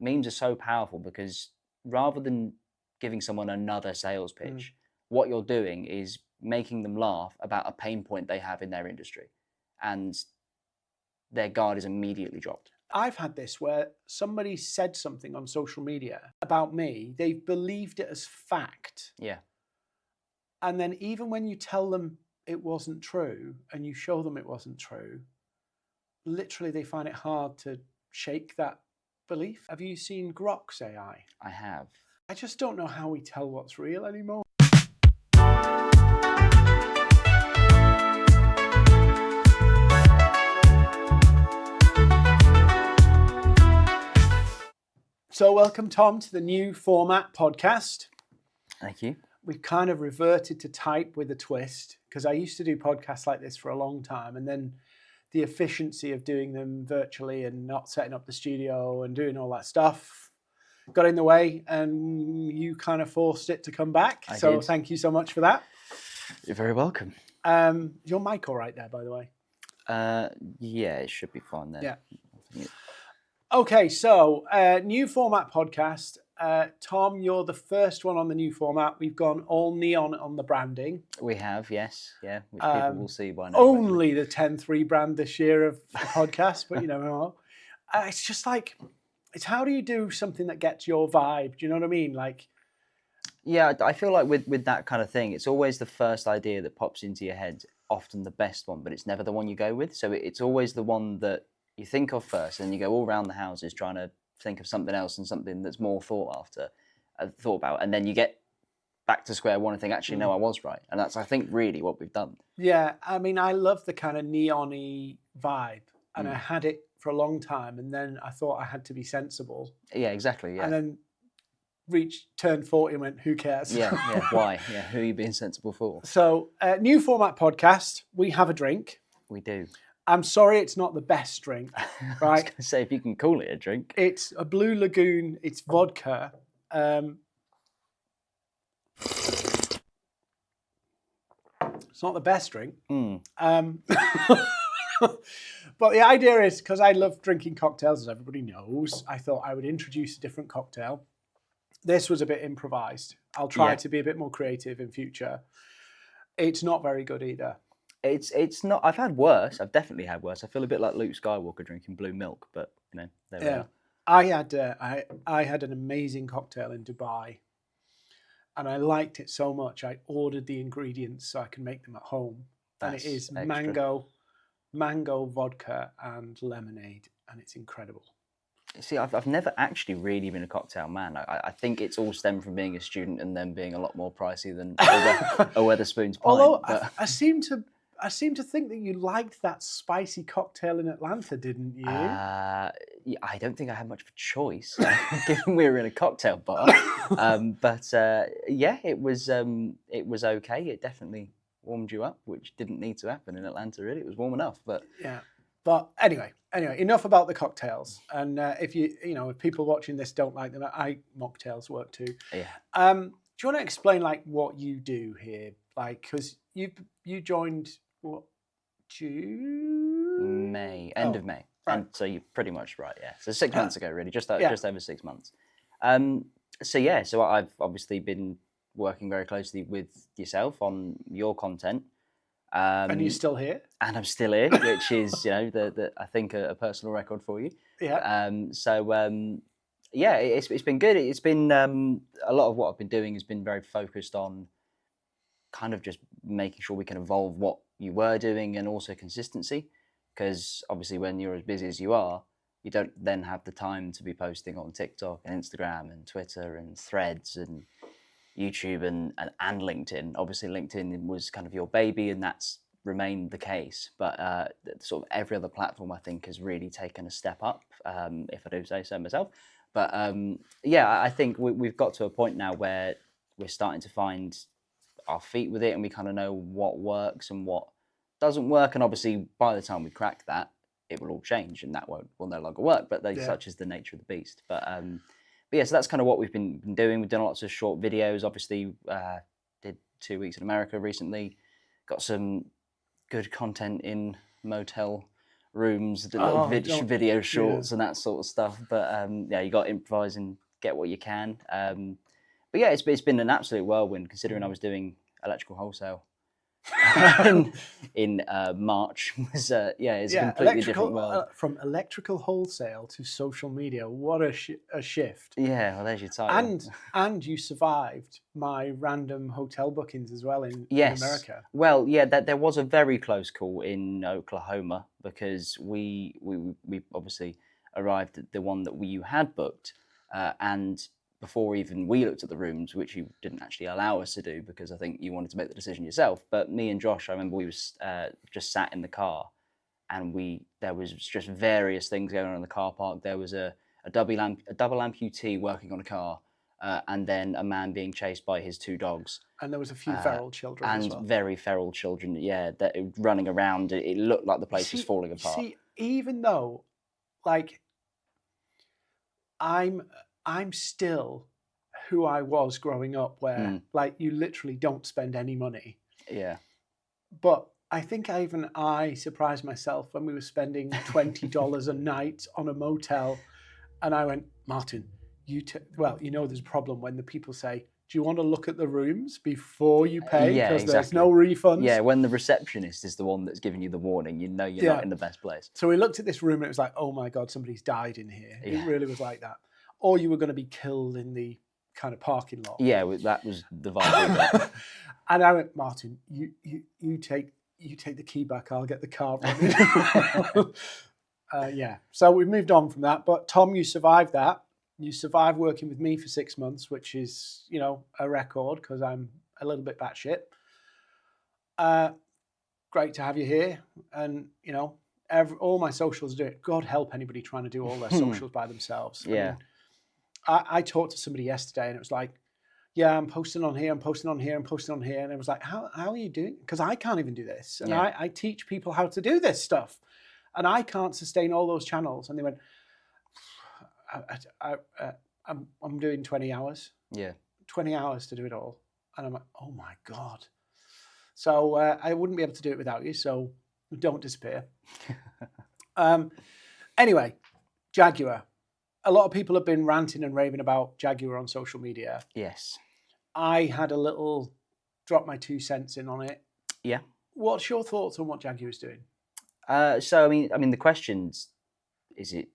memes are so powerful because rather than giving someone another sales pitch, what you're doing is making them laugh about a pain point they have in their industry, and their guard is immediately dropped. I've had this where somebody said something on social media about me, they've believed it as fact. Yeah. And then even when you tell them it wasn't true and you show them it wasn't true, literally they find it hard to shake that belief. Have you seen Grok's AI? I have. I just don't know how we tell what's real anymore. So welcome, Tom, to the new format podcast. Thank you. We've kind of reverted to type with a twist, because I used to do podcasts like this for a long time, and then the efficiency of doing them virtually and not setting up the studio and doing all that stuff got in the way, and you kind of forced it to come back. I so did. Thank you so much for that. You're very welcome. Your mic all right there, by the way? Yeah, it should be fine then. Yeah. Okay, so new format podcast. Tom, you're the first one on the new format. We've gone all neon on the branding. We have, yes. Yeah, which people will see by now. Only the 10th rebrand this year of the podcast, but you never know. It's just like, it's how do you do something that gets your vibe? Do you know what I mean? Like, yeah, I feel like with that kind of thing, it's always the first idea that pops into your head, often the best one, but it's never the one you go with. So it's always the one that you think of first, and you go all around the houses trying to think of something else and something that's more thought about, and then you get back to square one and think, actually, no, I was right. And that's, I think, really what we've done. Yeah, I mean, I love the kind of neon-y vibe, and I had it for a long time, and then I thought I had to be sensible. Yeah, exactly, yeah. And then turned 40 and went, who cares? Yeah, why? Yeah, who are you being sensible for? So, new format podcast, we have a drink. We do. I'm sorry it's not the best drink, right? I was going to say, if you can call it a drink. It's a Blue Lagoon, it's vodka. It's not the best drink. But the idea is, because I love drinking cocktails, as everybody knows, I thought I would introduce a different cocktail. This was a bit improvised. I'll try to be a bit more creative in future. It's not very good either. It's not. I've had worse. I've definitely had worse. I feel a bit like Luke Skywalker drinking blue milk, but you know, there we are. I had an amazing cocktail in Dubai, and I liked it so much. I ordered the ingredients so I can make them at home. That's and it is extra. mango vodka and lemonade, and it's incredible. See, I've never actually really been a cocktail man. I think it's all stemmed from being a student and then being a lot more pricey than a Wetherspoon's pint. Although I seem to think that you liked that spicy cocktail in Atlanta, didn't you? Yeah, I don't think I had much of a choice, given we were in a cocktail bar. But yeah, it was okay. It definitely warmed you up, which didn't need to happen in Atlanta. Really, it was warm enough. But yeah. But anyway, enough about the cocktails. And if people watching this don't like them, mocktails work too. Yeah. Do you want to explain like what you do here? Like, because you joined what, June? May, end of May. Right. And so you're pretty much right. Yeah. So 6 months ago, really, just over 6 months. So I've obviously been working very closely with yourself on your content. And you're still here? And I'm still here, which is, the I think a personal record for you. Yeah. It's been good. It's been a lot of what I've been doing has been very focused on kind of just making sure we can evolve what you were doing and also consistency. Because obviously when you're as busy as you are, you don't then have the time to be posting on TikTok and Instagram and Twitter and Threads and YouTube and LinkedIn. Obviously, LinkedIn was kind of your baby, and that's remained the case. But sort of every other platform, I think, has really taken a step up, if I do say so myself. But I think we've got to a point now where we're starting to find our feet with it, and we kind of know what works and what doesn't work. And obviously, by the time we crack that, it will all change, and that will no longer work. But such is the nature of the beast. But yeah, so that's kind of what we've been doing. We've done lots of short videos. Obviously, did 2 weeks in America recently. Got some good content in motel rooms, the little video yeah. shorts and that sort of stuff. But yeah, you got to improvise and get what you can. But yeah, it's been an absolute whirlwind considering I was doing electrical wholesale in March. Was yeah, it's a Yeah, completely different world. from electrical wholesale to social media. What a shift! Yeah, well, there's your title. And you survived my random hotel bookings as well in Yes. America. Well, yeah, there was a very close call in Oklahoma because we obviously arrived at the one that you had booked, and before even we looked at the rooms, which you didn't actually allow us to do because I think you wanted to make the decision yourself. But me and Josh, I remember we was just sat in the car, and there was just various things going on in the car park. There was a double amputee working on a car. And then a man being chased by his 2 dogs. And there was a few feral children as well. And very feral children, yeah, that running around. It looked like the place was falling apart. See, even though, like, I'm still who I was growing up, where like you literally don't spend any money. Yeah. But I think I surprised myself when we were spending $20 a night on a motel, and I went, Martin, well, you know, there's a problem when the people say, do you want to look at the rooms before you pay? Yeah, because exactly. There's no refunds. Yeah, when the receptionist is the one that's giving you the warning, you know you're not in the best place. So we looked at this room and it was like, oh my God, somebody's died in here. Yeah. It really was like that. Or you were going to be killed in the kind of parking lot. Yeah, that was the vibe. And I went, Martin, you take the key back. I'll get the car running. Yeah. So we've moved on from that. But Tom, you survived that. You survived working with me for 6 months, which is, you know, a record because I'm a little bit batshit. Great to have you here. And, you know, all my socials do it. God help anybody trying to do all their socials by themselves. Yeah. I talked to somebody yesterday and it was like, yeah, I'm posting on here, I'm posting on here, I'm posting on here. And it was like, how are you doing? Because I can't even do this. And I teach people how to do this stuff. And I can't sustain all those channels. And they went, I'm doing 20 hours. Yeah. 20 hours to do it all. And I'm like, oh my God. So I wouldn't be able to do it without you. So don't disappear. Anyway, Jaguar. A lot of people have been ranting and raving about Jaguar on social media. Yes. I had a little drop my 2 cents in on it. Yeah. What's your thoughts on what Jaguar is doing? So I mean, the question's, is it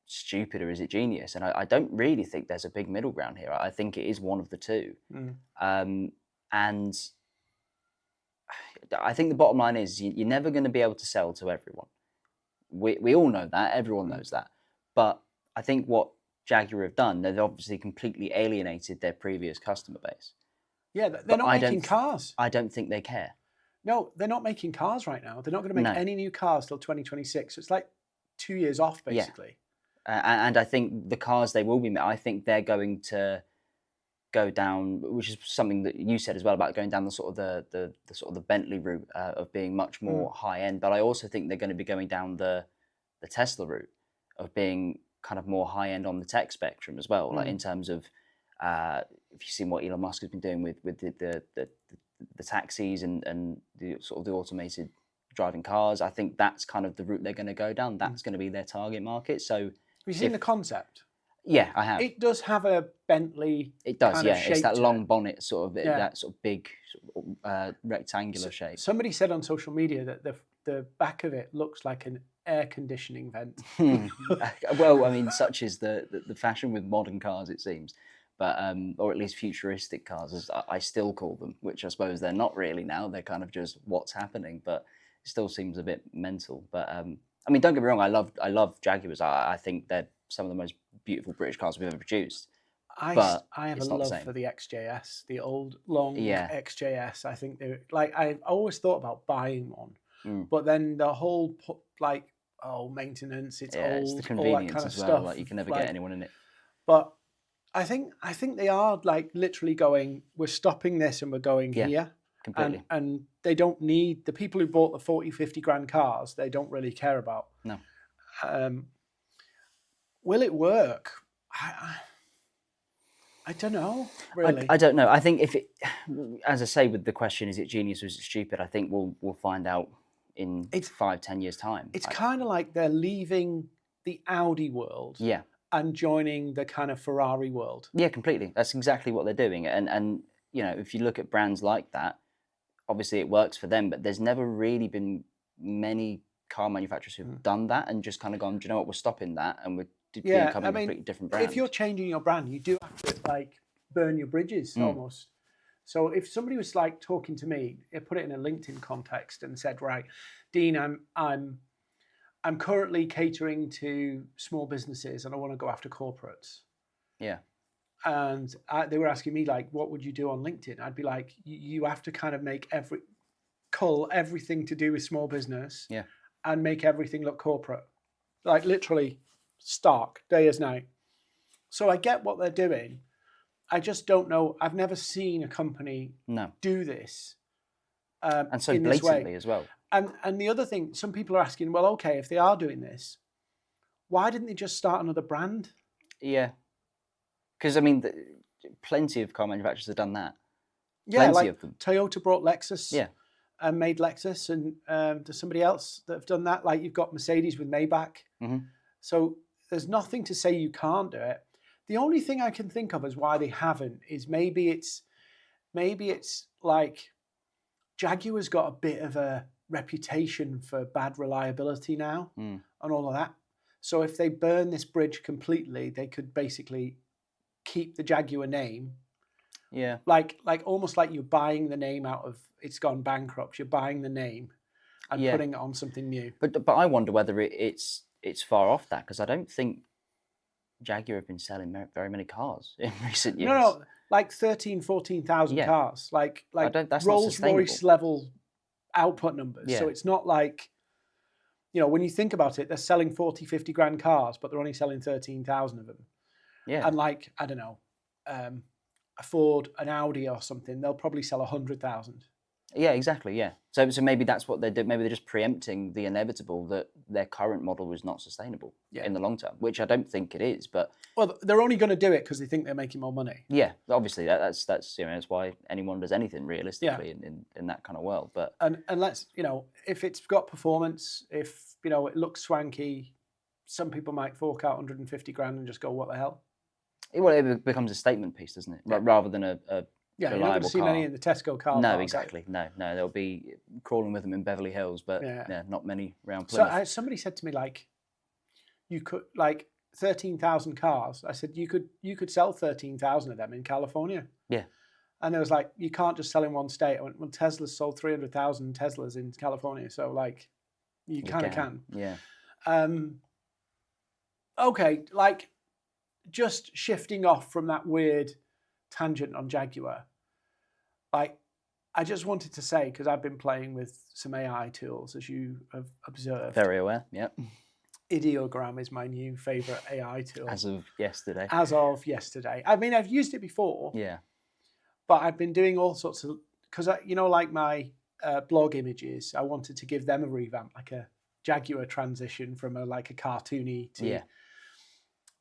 stupid or is it genius? And I don't really think there's a big middle ground here. I think it is one of the two. And I think the bottom line is you're never going to be able to sell to everyone. We all know that. Everyone knows that. But I think what Jaguar have done, they've obviously completely alienated their previous customer base. Yeah, they're not making cars. I don't think they care. No, they're not making cars right now. They're not going to make any new cars till 2026. So it's like 2 years off, basically. Yeah. And I think the cars they will be, I think they're going to go down, which is something that you said as well about going down the sort of the Bentley route of being much more high end. But I also think they're going to be going down the Tesla route of being kind of more high end on the tech spectrum as well, like in terms of if you've seen what Elon Musk has been doing with the taxis and the sort of the automated driving cars. I think that's kind of the route they're going to go down. That's going to be their target market. So have you seen the concept? Yeah, I have. It does have a Bentley. It does, kind yeah. of shape It's that to long it. bonnet sort of that sort of big rectangular shape. Somebody said on social media that the back of it looks like an air conditioning vent. Well, I mean, such is the fashion with modern cars, it seems. But or at least futuristic cars, as I still call them, which I suppose they're not really now. They're kind of just what's happening, but it still seems a bit mental. But I mean, don't get me wrong, I love Jaguars. I think they're some of the most beautiful British cars we've ever produced. I have a love for the XJS, the old long XJS. I think they're like, I always thought about buying one, but then the whole maintenance, it's old, it's the convenience all that kind of as well. stuff. Like you can never get anyone in it. But I think they are like literally going, we're stopping this and we're going here. Completely. And they don't need the people who bought the 40, 50 grand cars, they don't really care about. No. Will it work? I don't know, really. I don't know. I think if it, as I say, with the question, is it genius or is it stupid? I think we'll find out in It's 5-10 years time. It's kind of like they're leaving the Audi world Yeah. and joining the kind of Ferrari world. Yeah, completely. That's exactly what they're doing. And you know, if you look at brands like that, obviously it works for them, but there's never really been many car manufacturers who've done that and just kind of gone, do you know what, we're stopping that and we're Yeah, becoming I a mean, completely different brand. if you're changing your brand, you do have to like burn your bridges almost. So if somebody was like talking to me, put it in a LinkedIn context and said, right, Dean, I'm currently catering to small businesses and I want to go after corporates. Yeah. And they were asking me like, what would you do on LinkedIn? I'd be like, you have to kind of make cull everything to do with small business, Yeah. and make everything look corporate, like literally stark, day as night. So I get what they're doing. I just don't know. I've never seen a company do this And so in this way. blatantly as well. And the other thing, some people are asking, well, okay, if they are doing this, why didn't they just start another brand? Yeah. Because I mean, plenty of car manufacturers have done that. Yeah, Plenty like of them. Toyota brought Lexus. Yeah. And made Lexus, and there's somebody else that have done that. Like you've got Mercedes with Maybach. So there's nothing to say you can't do it. The only thing I can think of as why they haven't is maybe it's like Jaguar's got a bit of a reputation for bad reliability now and all of that. So if they burn this bridge completely, they could basically keep the Jaguar name. Yeah. Like almost like you're buying the name out of, it's gone bankrupt. You're buying the name and putting it on something new. But I wonder whether it's far off that, because I don't think Jaguar have been selling very many cars in recent years. No, like 14,000 cars. Like that's Rolls Royce level output numbers. Yeah. So it's not like, you know, when you think about it, they're selling 40, 50 grand cars, but they're only selling 13,000 of them. Yeah. And like, I don't know, a Ford, an Audi or something, they'll probably sell 100,000. Yeah, exactly. Yeah. So maybe that's what they do. Maybe they're just preempting the inevitable that their current model is not sustainable in the long term, which I don't think it is. But well, they're only going to do it because they think they're making more money. Yeah, obviously that's you know, that's why anyone does anything realistically in that kind of world. But and let's, you know, if it's got performance, if you know it looks swanky, some people might fork out 150 grand and just go, what the hell? Well, it becomes a statement piece, doesn't it? Rather than a you're not going to see many in the Tesco car. No, exactly. No, they'll be crawling with them in Beverly Hills, but not many around Plymouth. So somebody said to me, like, you could, like 13,000 cars. I said you could sell 13,000 of them in California. Yeah. And it was like, you can't just sell in one state. I went, well, Tesla's sold 300,000 Teslas in California, so like, you kind of can. Yeah. Okay, like, just shifting off from that weird tangent on Jaguar, like, I just wanted to say, because I've been playing with some AI tools, as you have observed. Very aware, yep. Ideogram is my new favorite AI tool. As of yesterday. I mean, I've used it before. Yeah. But I've been doing all sorts of, because, you know, like my blog images, I wanted to give them a revamp, like a Jaguar transition from a cartoony to... Yeah.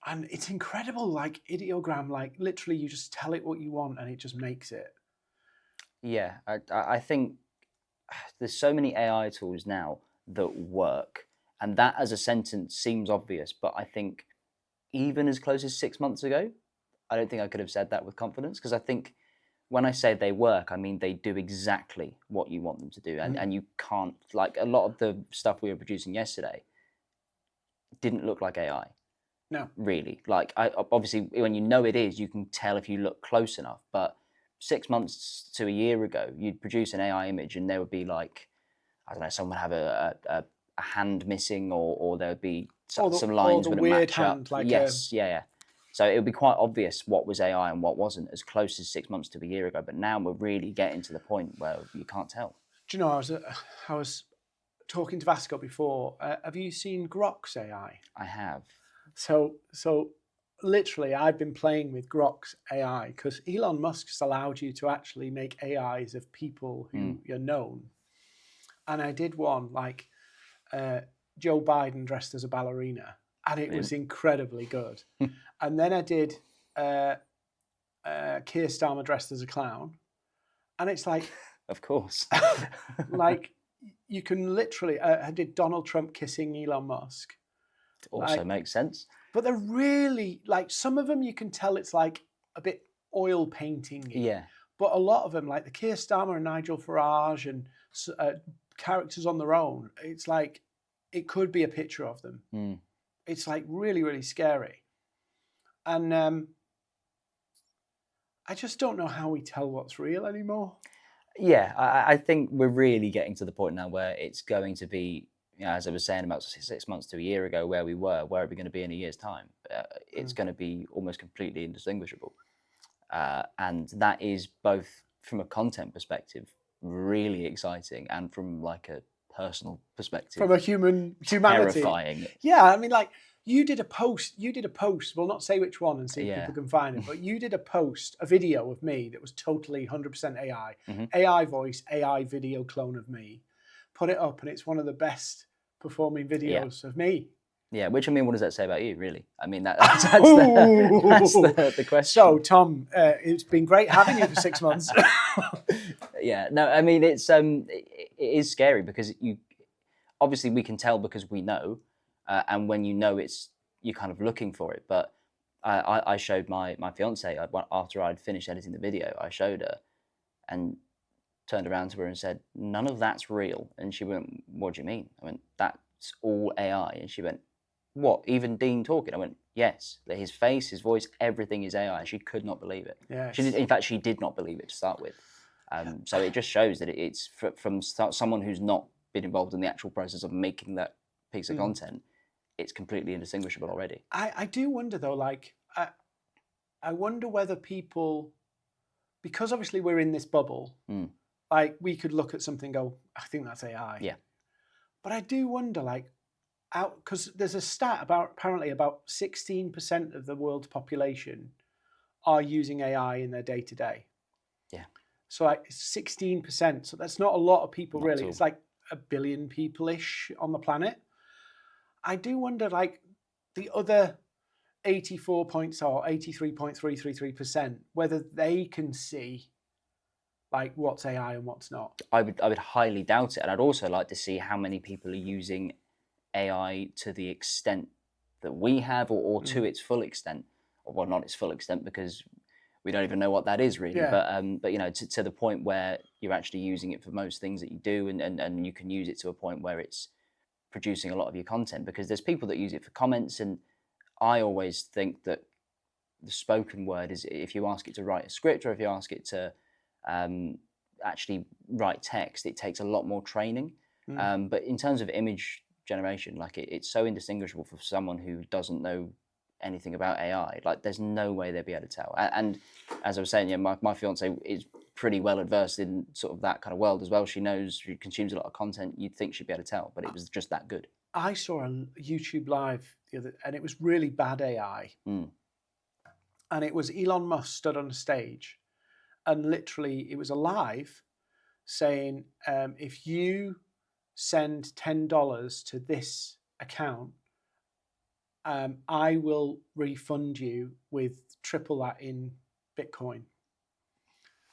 And it's incredible, like ideogram, like literally you just tell it what you want and it just makes it. Yeah, I think there's so many AI tools now that work, and that as a sentence seems obvious, but I think even as close as 6 months ago, I don't think I could have said that with confidence, because I think when I say they work, I mean they do exactly what you want them to do, and you can't, like a lot of the stuff we were producing yesterday didn't look like AI. No. Really. Like, obviously, when you know it is, you can tell if you look close enough. But 6 months to a year ago, you'd produce an AI image and there would be like, I don't know, someone would have a hand missing, or there would be some lines wouldn't match up. Yeah. So it would be quite obvious what was AI and what wasn't, as close as 6 months to a year ago. But now we're really getting to the point where you can't tell. Do you know, I was talking to Vasco before. Have you seen Grok's AI? I have. So literally, I've been playing with Grok's AI because Elon Musk's allowed you to actually make AIs of people who you're known. And I did one like Joe Biden dressed as a ballerina, and it was incredibly good. And then I did Keir Starmer dressed as a clown, and it's like, of course, like you can literally. I did Donald Trump kissing Elon Musk. Also Like, makes sense. but they're really like some of them. You can tell it's like a bit oil painting-y. Yeah. But a lot of them, like the Keir Starmer and Nigel Farage and characters on their own, it's like it could be a picture of them. Mm. It's like really, really scary. And I just don't know how we tell what's real anymore. Yeah, I think we're really getting to the point now where it's going to be, as I was saying about 6 months to a year ago, where we were, where are we going to be in a year's time? It's going to be almost completely indistinguishable. And that is both from a content perspective, really exciting, and from like a personal perspective, From a humanity. terrifying. Yeah, I mean, like you did a post. We'll not say which one and see if Yeah. people can find it. But you did a video of me that was totally 100% AI, Mhm. AI voice, AI video clone of me. Put it up, and it's one of the best performing videos of me. Yeah, which I mean, what does that say about you, really? I mean, that's the question. So, Tom, it's been great having you for 6 months. Yeah, no, I mean, it is scary because obviously we can tell because we know, and when you know, you're kind of looking for it. But I showed my fiance after I'd finished editing the video. I showed her, and turned around to her and said, "None of that's real." And she went, "What do you mean?" I went, "That's all AI." And she went, "What? Even Dean talking?" I went, "Yes. His face, his voice, everything is AI." She could not believe it. Yes. In fact, she did not believe it to start with. So it just shows that it's from someone who's not been involved in the actual process of making that piece of content. It's completely indistinguishable already. I do wonder though, like I wonder whether people, because obviously we're in this bubble, like we could look at something and go, I think that's AI. Yeah. But I do wonder, like, because there's a stat about apparently about 16% of the world's population are using AI in their day to day. Yeah. So like 16%. So that's not a lot of people, Not at really. all. It's like a billion people-ish on the planet. I do wonder, like, the other 84 points or 83.333%, whether they can see like what's AI and what's not. I would highly doubt it, and I'd also like to see how many people are using AI to the extent that we have, or to its full extent, or well, not its full extent because we don't even know what that is really. Yeah. But you know, to the point where you're actually using it for most things that you do, and you can use it to a point where it's producing a lot of your content. Because there's people that use it for comments, and I always think that the spoken word is, if you ask it to write a script, or if you ask it to actually write text, it takes a lot more training. But in terms of image generation, like it's so indistinguishable for someone who doesn't know anything about AI. Like there's no way they'd be able to tell. And as I was saying, yeah, my fiance is pretty well adversed in sort of that kind of world as well. She consumes a lot of content. You'd think she'd be able to tell, but it was just that good. I saw a YouTube live and it was really bad AI. And it was Elon Musk stood on a stage, and literally it was a live saying, if you send $10 to this account, I will refund you with triple that in Bitcoin.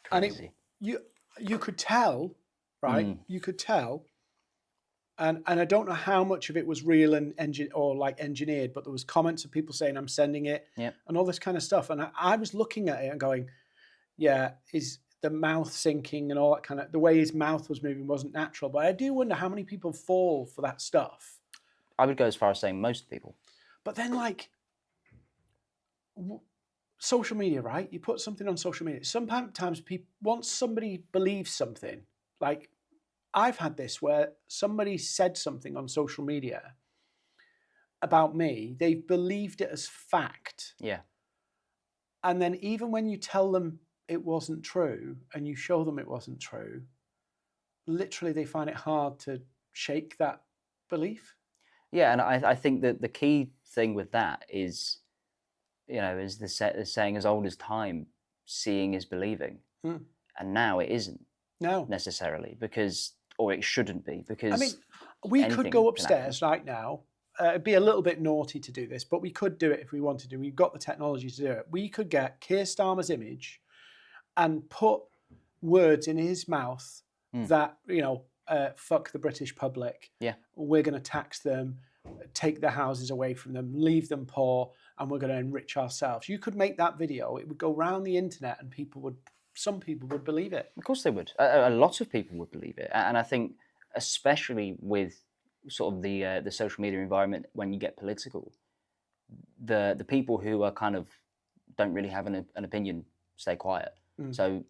Crazy. And you could tell, right? You could tell. And I don't know how much of it was real and engineered, but there was comments of people saying I'm sending it, and all this kind of stuff. And I was looking at it and going, yeah, is the mouth sinking and all that kind of, the way his mouth was moving wasn't natural. But I do wonder how many people fall for that stuff. I would go as far as saying most people. But then, like, social media, right? You put something on social media. Sometimes people, once somebody believes something, like I've had this where somebody said something on social media about me, they've believed it as fact. Yeah. And then even when you tell them it wasn't true and you show them it wasn't true, literally they find it hard to shake that belief. Yeah, and I think that the key thing with that is, is the saying as old as time, seeing is believing. And now it isn't necessarily, or it shouldn't be, because I mean, we could go upstairs right now. It'd be a little bit naughty to do this, but we could do it if we wanted to. We've got the technology to do it. We could get Keir Starmer's image and put words in his mouth that, fuck the British public. Yeah. We're going to tax them, take their houses away from them, leave them poor, and we're going to enrich ourselves. You could make that video. It would go around the internet, and some people would believe it. Of course they would. A lot of people would believe it, and I think especially with sort of the social media environment, when you get political, the people who are kind of don't really have an opinion stay quiet. So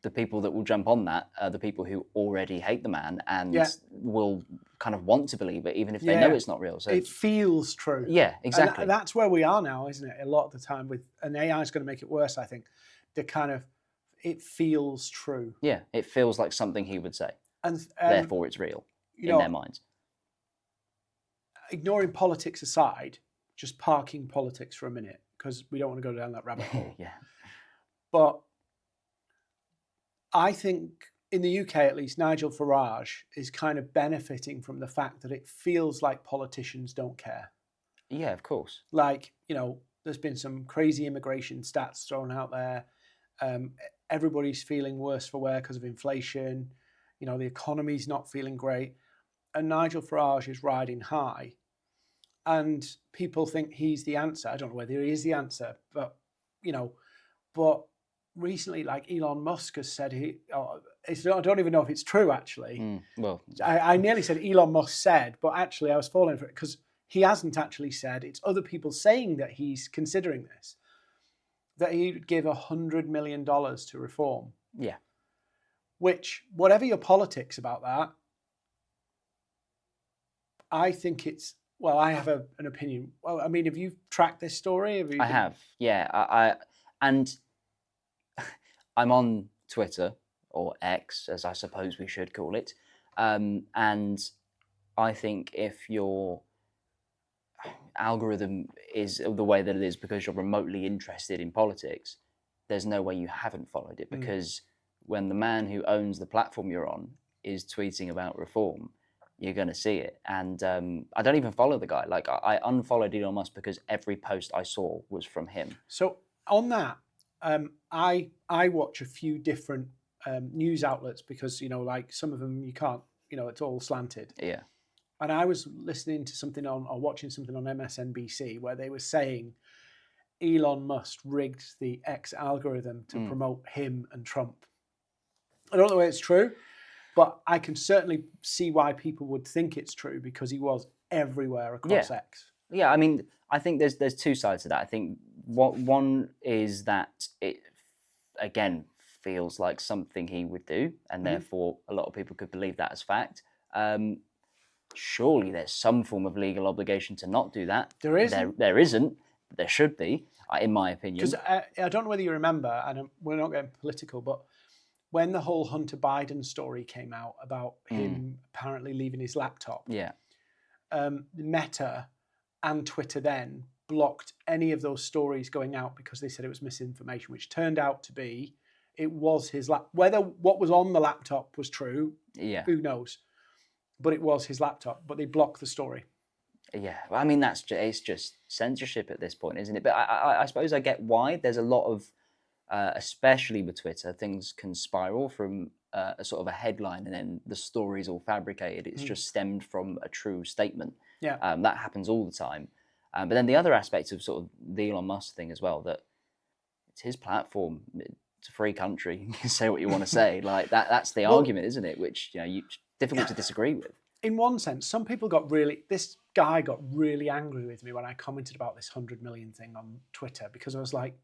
the people that will jump on that are the people who already hate the man and will kind of want to believe it, even if they know it's not real. So it feels true. Yeah, exactly. And that's where we are now, isn't it? A lot of the time and AI is going to make it worse, I think. It feels true. Yeah, it feels like something he would say. And therefore it's real in their minds. Ignoring politics aside, just parking politics for a minute, because we don't want to go down that rabbit hole. Yeah. But I think in the UK, at least, Nigel Farage is kind of benefiting from the fact that it feels like politicians don't care. Yeah, of course. Like, there's been some crazy immigration stats thrown out there. Everybody's feeling worse for wear because of inflation. The economy's not feeling great. And Nigel Farage is riding high. And people think he's the answer. I don't know whether he is the answer, but recently, like Elon Musk has said I don't even know if it's true, actually. Well, I nearly said Elon Musk said, but actually I was falling for it because he hasn't actually said. It's other people saying that he's considering this, that he'd give $100 million to reform. Yeah. Which, whatever your politics about that, I think it's, well, I have an opinion. Well, I mean, have you tracked this story? I have, yeah. And I'm on Twitter, or X, as I suppose we should call it. And I think if your algorithm is the way that it is because you're remotely interested in politics, there's no way you haven't followed it, because when the man who owns the platform you're on is tweeting about reform, you're going to see it. And I don't even follow the guy. Like, I unfollowed Elon Musk because every post I saw was from him. So on that, I watch a few different news outlets because, like some of them you can't, it's all slanted. Yeah. And I was listening to watching something on MSNBC where they were saying Elon Musk rigged the X algorithm to promote him and Trump. I don't know whether it's true, but I can certainly see why people would think it's true, because he was everywhere across X. Yeah, I mean, I think there's two sides to that. I think one is that it, again, feels like something he would do, and therefore a lot of people could believe that as fact. Surely there's some form of legal obligation to not do that. There isn't. There isn't. There should be, in my opinion. Because I don't know whether you remember, and we're not getting political, but when the whole Hunter Biden story came out about him apparently leaving his laptop, Meta and Twitter then blocked any of those stories going out because they said it was misinformation, which turned out to be it was his laptop. Whether what was on the laptop was true, who knows? But it was his laptop. But they blocked the story. Yeah, well, I mean, it's just censorship at this point, isn't it? But I suppose I get why. There's a lot of, especially with Twitter, things can spiral from a sort of a headline and then the story's all fabricated. It's just stemmed from a true statement. Yeah, that happens all the time. But then the other aspect of sort of the Elon Musk thing as well, that it's his platform. It's a free country. You can say what you want to say. Like that's the argument, isn't it? Which difficult to disagree with. In one sense, some people this guy got really angry with me when I commented about this 100 million thing on Twitter, because I was like,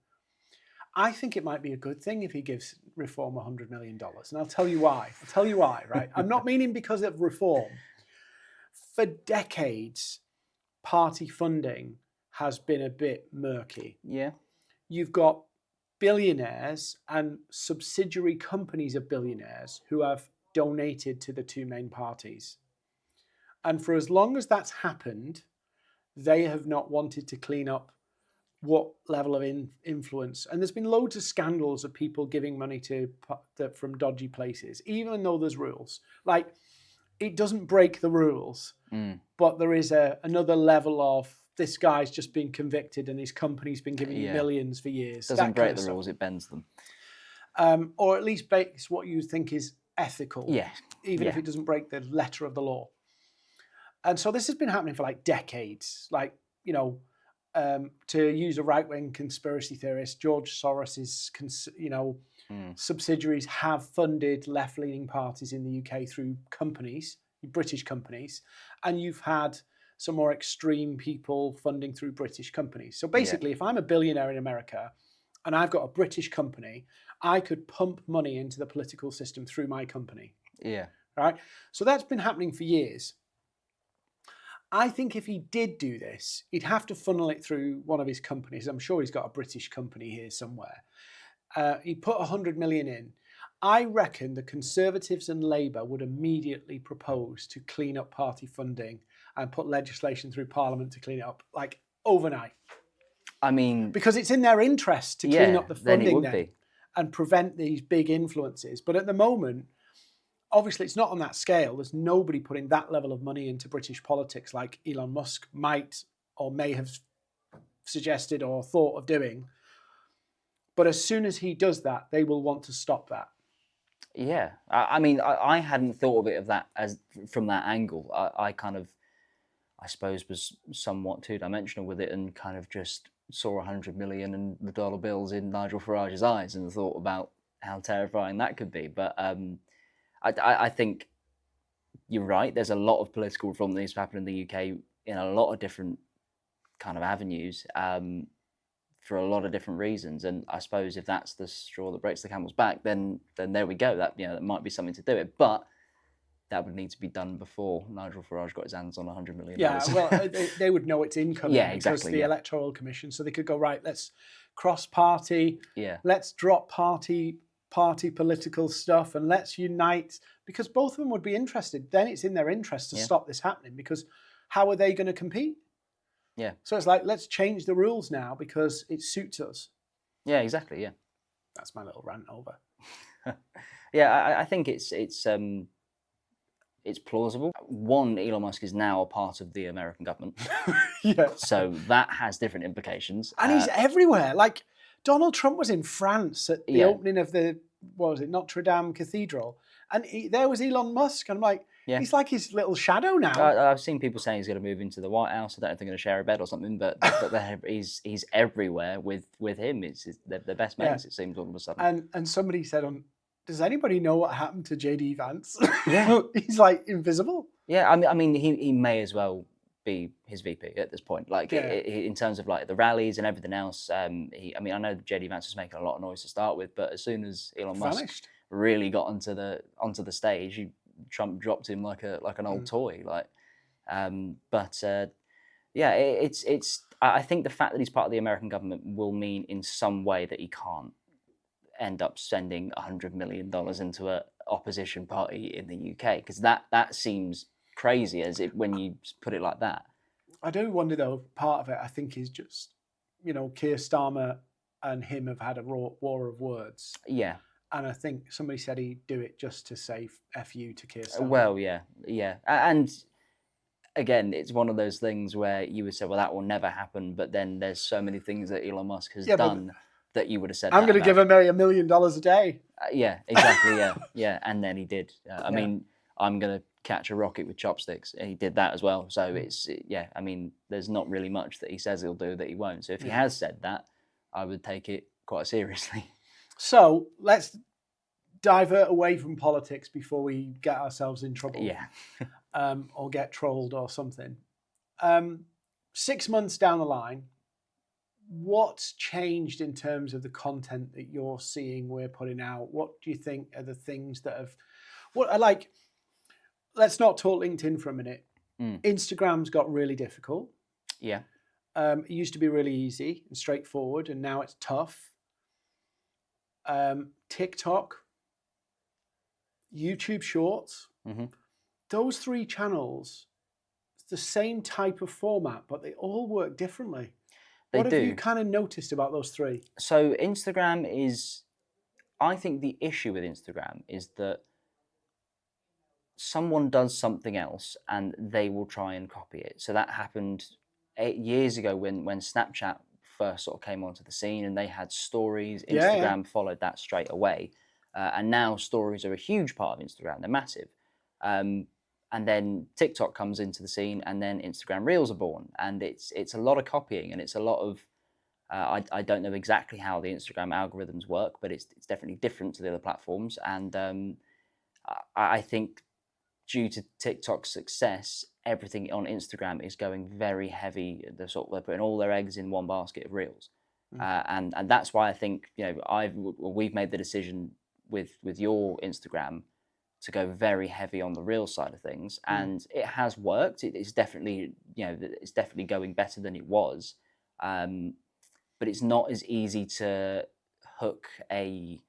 I think it might be a good thing if he gives Reform $100 million. And I'll tell you why. Right? I'm not meaning because of Reform. For decades, party funding has been a bit murky. Yeah. You've got billionaires and subsidiary companies of billionaires who have donated to the two main parties. And for as long as that's happened, they have not wanted to clean up what level of influence. And there's been loads of scandals of people giving money from dodgy places, even though there's rules. Like, it doesn't break the rules, but there is another level of, this guy's just been convicted and his company's been giving you millions for years. It doesn't break the rules, it bends them. Or at least makes what you think is ethical. Yeah. even if it doesn't break the letter of the law. And so this has been happening for like decades. Like, you know, to use a right-wing conspiracy theorist, George Soros's, subsidiaries have funded left-leaning parties in the UK through companies, British companies, and you've had some more extreme people funding through British companies. So basically, if I'm a billionaire in America and I've got a British company, I could pump money into the political system through my company. Yeah. Right? So that's been happening for years. I think if he did do this, he'd have to funnel it through one of his companies. I'm sure he's got a British company here somewhere. He put 100 million in. I reckon the Conservatives and Labour would immediately propose to clean up party funding and put legislation through Parliament to clean it up, like overnight. I mean, because it's in their interest to clean up the funding and prevent these big influences. But at the moment, obviously, it's not on that scale. There's nobody putting that level of money into British politics like Elon Musk might or may have suggested or thought of doing. But as soon as he does that, they will want to stop that. Yeah. I mean, I hadn't thought of it as from that angle. I kind of, I suppose, was somewhat two-dimensional with it and kind of just saw 100 million and the dollar bills in Nigel Farage's eyes and thought about how terrifying that could be. But I think you're right. There's a lot of political reform that needs to happen in the UK in a lot of different kind of avenues for a lot of different reasons. And I suppose if that's the straw that breaks the camel's back, then there we go. That that might be something to do it, but that would need to be done before Nigel Farage got his hands on $100 million. Yeah, well, they would know it's incoming. Yeah, exactly. Because the Electoral Commission, so they could go, right, let's cross-party. Yeah. Let's drop party political stuff and let's unite, because both of them would be interested. Then it's in their interest to stop this happening, because how are they going to compete? Yeah. So it's like, let's change the rules now because it suits us. Yeah, exactly. Yeah. That's my little rant over. Yeah, I think it's plausible. One, Elon Musk is now a part of the American government. Yeah. So that has different implications. And he's everywhere. Like, Donald Trump was in France at the opening of the, what was it, Notre Dame Cathedral. And there was Elon Musk. And I'm like, he's like his little shadow now. I've seen people saying he's going to move into the White House. I don't know if they're going to share a bed or something, but he's everywhere with him. They're best mates, it seems, all of a sudden. And somebody said, does anybody know what happened to JD Vance? Yeah. He's like invisible. Yeah, I mean, he may as well be his VP at this point. Like in terms of like the rallies and everything else. I know JD Vance was making a lot of noise to start with, but as soon as Elon Musk really got onto the stage, Trump dropped him like an old toy. Like, it's. I think the fact that he's part of the American government will mean in some way that he can't end up spending $100 million into an opposition party in the UK, because that seems crazy when you put it like that. I do wonder though, part of it I think is just, Keir Starmer and him have had a war of words. Yeah. And I think somebody said he'd do it just to say F you to Keir Starmer. Well, yeah. And again, it's one of those things where you would say, well, that will never happen, but then there's so many things that Elon Musk has done that you would have said, I'm going to give him $1 million a day. Yeah, exactly. Yeah. And then he did. I mean, I'm going to catch a rocket with chopsticks. And he did that as well. So I mean, there's not really much that he says he'll do that he won't. So if he has said that, I would take it quite seriously. So let's divert away from politics before we get ourselves in trouble. Yeah. Or get trolled or something. 6 months down the line, what's changed in terms of the content that you're seeing we're putting out? What do you think are the things that have... Let's not talk LinkedIn for a minute. Instagram's got really difficult. Yeah. It used to be really easy and straightforward, and now it's tough. TikTok, YouTube Shorts, those 3 channels, it's the same type of format, but they all work differently. What have you kind of noticed about those 3? So Instagram is, I think the issue with Instagram is that someone does something else and they will try and copy it. So that happened 8 years ago when Snapchat first sort of came onto the scene and they had stories. Instagram followed that straight away. And now stories are a huge part of Instagram. They're massive. And then TikTok comes into the scene, and then Instagram Reels are born, and it's a lot of copying, and it's a lot of I don't know exactly how the Instagram algorithms work, but it's definitely different to the other platforms, and I think due to TikTok's success, everything on Instagram is going very heavy. They're putting all their eggs in one basket of Reels, and that's why I think we've made the decision with your Instagram to go very heavy on the real side of things, and it has worked. It's definitely it's definitely going better than it was, but it's not as easy to hook a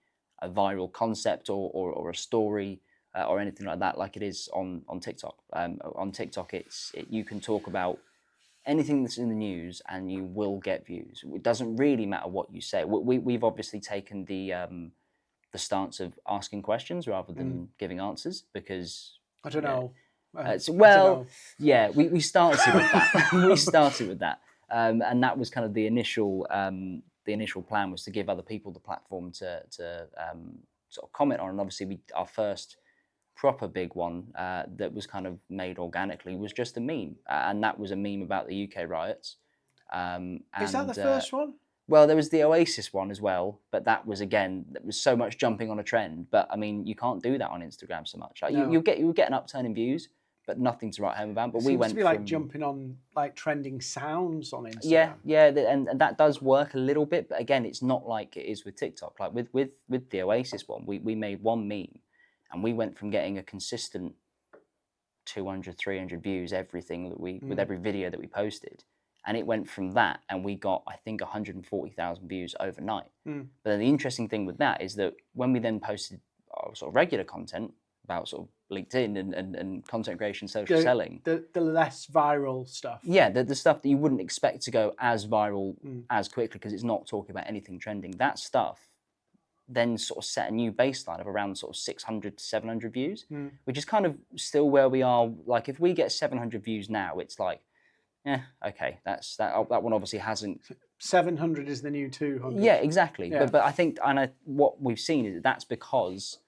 viral concept or a story or anything like it is on TikTok. On TikTok, you can talk about anything that's in the news and you will get views. It doesn't really matter what you say. We've obviously taken the stance of asking questions rather than giving answers because I don't know. Yeah, we started with that. We started with that, and that was kind of the initial plan was to give other people the platform to sort of comment on. And obviously, our first proper big one that was kind of made organically was just a meme, and that was a meme about the UK riots. Is that the first one? Well, there was the Oasis one as well, but that was so much jumping on a trend. But I mean, you can't do that on Instagram so much. Like, No. you'll get an upturn in views, but nothing to write home about. But we went to be like jumping on like trending sounds on Instagram. Yeah, and that does work a little bit. But again, it's not like it is with TikTok. Like with the Oasis one, we made one meme, and we went from getting a consistent 200, 300 views with every video that we posted. And it went from that, and we got, I think, 140,000 views overnight. But then the interesting thing with that is that when we then posted our sort of regular content about sort of LinkedIn and content creation, social selling, the less viral stuff. Yeah, the stuff that you wouldn't expect to go as viral as quickly because it's not talking about anything trending. That stuff then sort of set a new baseline of around sort of 600 to 700 views, which is kind of still where we are. Like if we get 700 views now, it's like, okay, that one obviously hasn't. 700 is the new 200. Yeah, exactly. Yeah. But I think, what we've seen is that's because